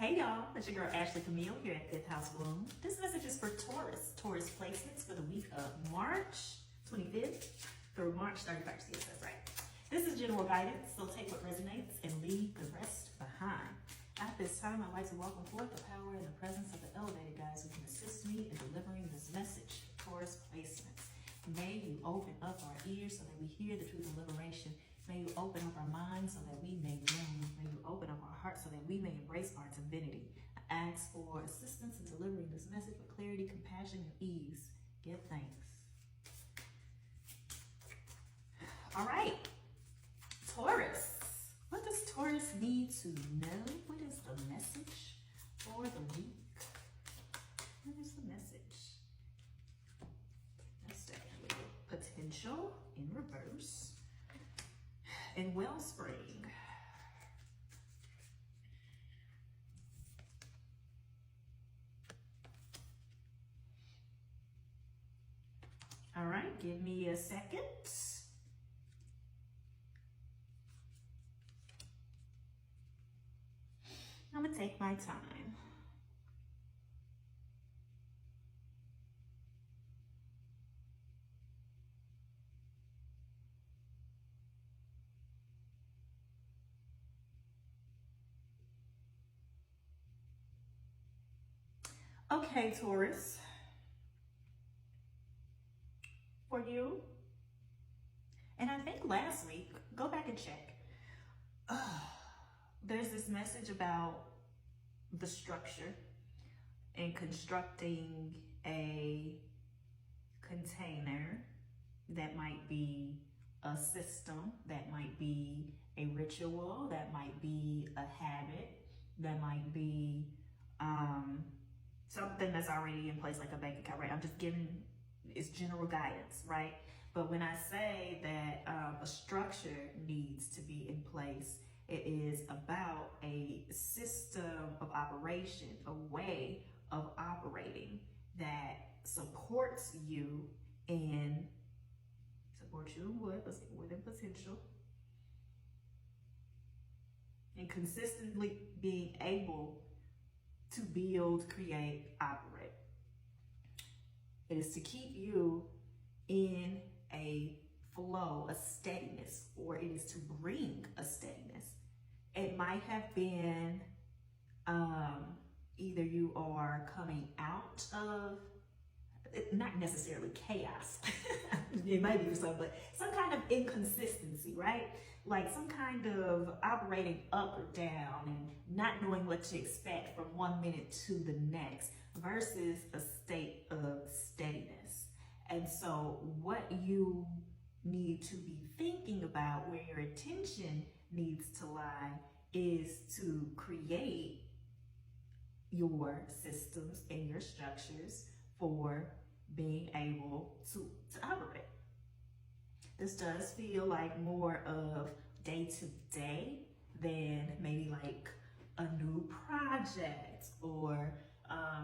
Hey y'all, it's your girl Ashley Camille here at 5th House Bloom. This message is for Taurus placements for the week of March 25th through March 31st. Yes, that's right. This is general guidance, so take what resonates and leave the rest behind. At this time, I'd like to welcome forth the power and the presence of the elevated guides who can assist me in delivering this message, Taurus placements. May you open up our ears so that we hear the truth of liberation. May you open up our minds so that we may move. May you open up our hearts so that we may embrace our divinity. I ask for assistance in delivering this message with clarity, compassion, and ease. Give thanks. All right, Taurus. What does Taurus need to know? What is the message for the week? What is the message? That's definitely potential in reverse. And wellspring. All right, give me a second. I'm gonna take my time. Okay, Taurus, for you, and I think last week, go back and check. There's this message about the structure and constructing a container that might be a system, that might be a ritual, that might be a habit, that might be something that's already in place, like a bank account, right? I'm just giving, it's general guidance, right? But when I say that a structure needs to be in place, it is about a system of operation, a way of operating that supports you in, within potential, and consistently being able to build, create, operate. It is to keep you in a flow, a steadiness, or it is to bring a steadiness. It might have been either you are coming out of, not necessarily chaos, it might be some, but some kind of inconsistency, right? Like some kind of operating up or down and not knowing what to expect from 1 minute to the next versus a state of steadiness. And so what you need to be thinking about, where your attention needs to lie, is to create your systems and your structures for being able to operate. This does feel like more of day to day than maybe like a new project or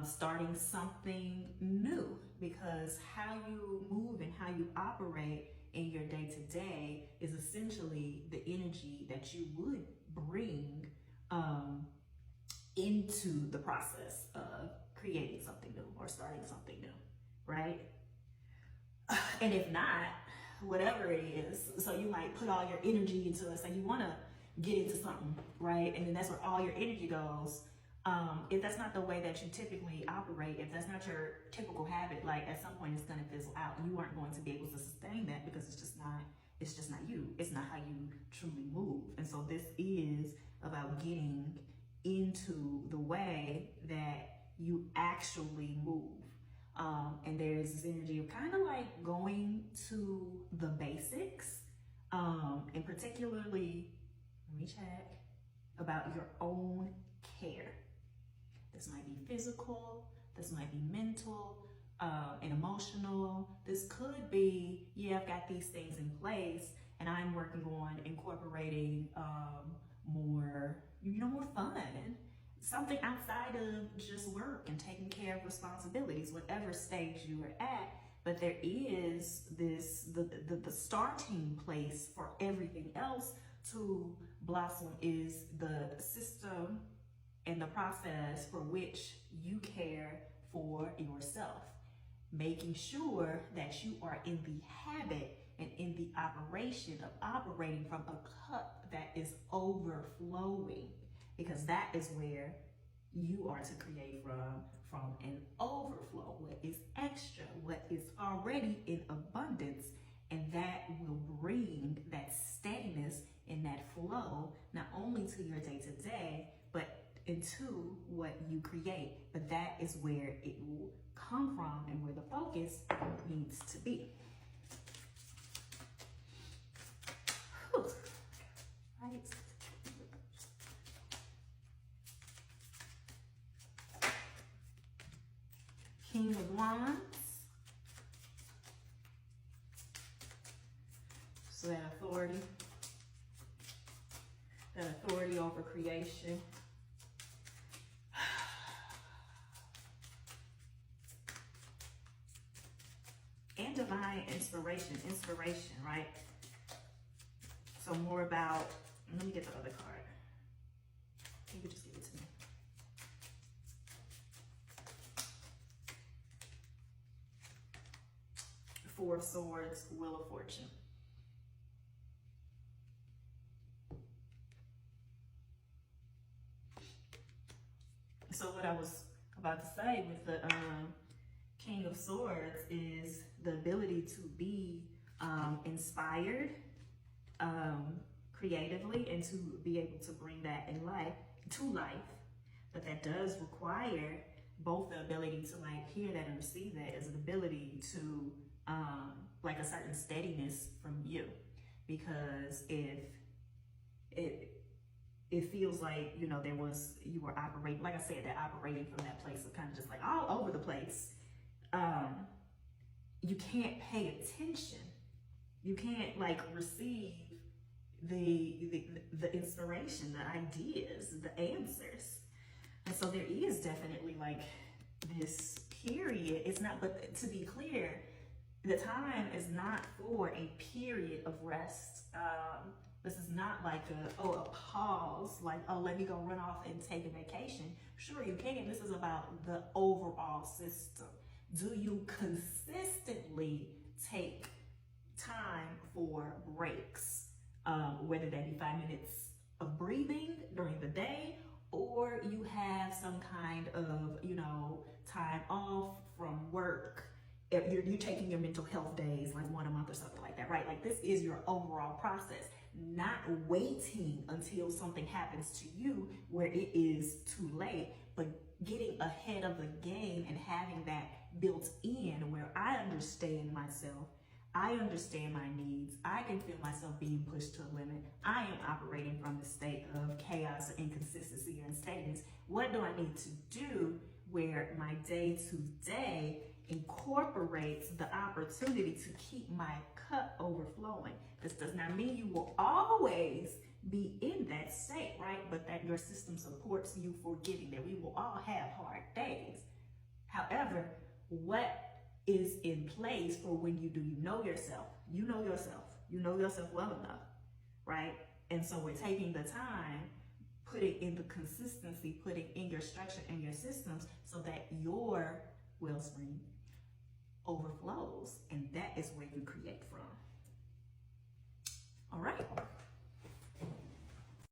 starting something new, because how you move and how you operate in your day to day is essentially the energy that you would bring into the process of creating something new or starting something new, right? And if not, whatever it is, so you might put all your energy into it, so you want to get into something, right? And then that's where all your energy goes. If that's not the way that you typically operate, if that's not your typical habit, like at some point it's going to fizzle out. You aren't going to be able to sustain that because it's just not you. It's not how you truly move. And so this is about getting into the way that you actually move. And there's this energy of kind of like going to the basics, and particularly, let me check, about your own care. This might be physical, this might be mental, and emotional. This could be, yeah, I've got these things in place and I'm working on incorporating more fun, something outside of just work and taking care of responsibilities, whatever stage you are at. But there is this, the starting place for everything else to blossom is the system and the process for which you care for yourself, making sure that you are in the habit and in the operation of operating from a cup that is overflowing, because that is where you are to create from an overflow, what is extra, what is already in abundance, and that will bring that steadiness and that flow not only to your day-to-day, but into what you create. But that is where it will come from and where the focus needs to be. Whew. Right. King of Wands. So that authority over creation. And divine inspiration, right? So more about, let me get the other card. You can just give it to me. Four of Swords, Wheel of Fortune. So what I was about to say with the King of Swords is the ability to be inspired creatively and to be able to bring that to life. But that does require both the ability to like hear that and receive that, as an ability to like a certain steadiness from you. Because if it feels like, you know, you were operating, like I said, they're operating from that place of kind of just like all over the place. You can't pay attention. You can't like receive the inspiration, the ideas, the answers. And so there is definitely like this period. It's not, but to be clear, the time is not for a period of rest. This is not like a pause, like, oh, let me go run off and take a vacation. Sure, you can. This is about the overall system. Do you consistently take time for breaks? Whether that be 5 minutes of breathing during the day, or you have some kind of, you know, time off from work. If you're taking your mental health days, like one a month or something like that, right? Like this is your overall process, not waiting until something happens to you where it is too late, but getting ahead of the game and having that built in where I understand myself, I understand my needs, I can feel myself being pushed to a limit, I am operating from a state of chaos, inconsistency, or unsteadiness. What do I need to do where my day-to-day incorporates the opportunity to keep my cup overflowing? This does not mean you will always be in that state, right? But that your system supports you for getting there. We will all have hard days. However, what is in place for when you know yourself? You know yourself well enough, right? And so we're taking the time, putting in the consistency, putting in your structure and your systems so that your wellspring overflows, and that is where you create from. All right.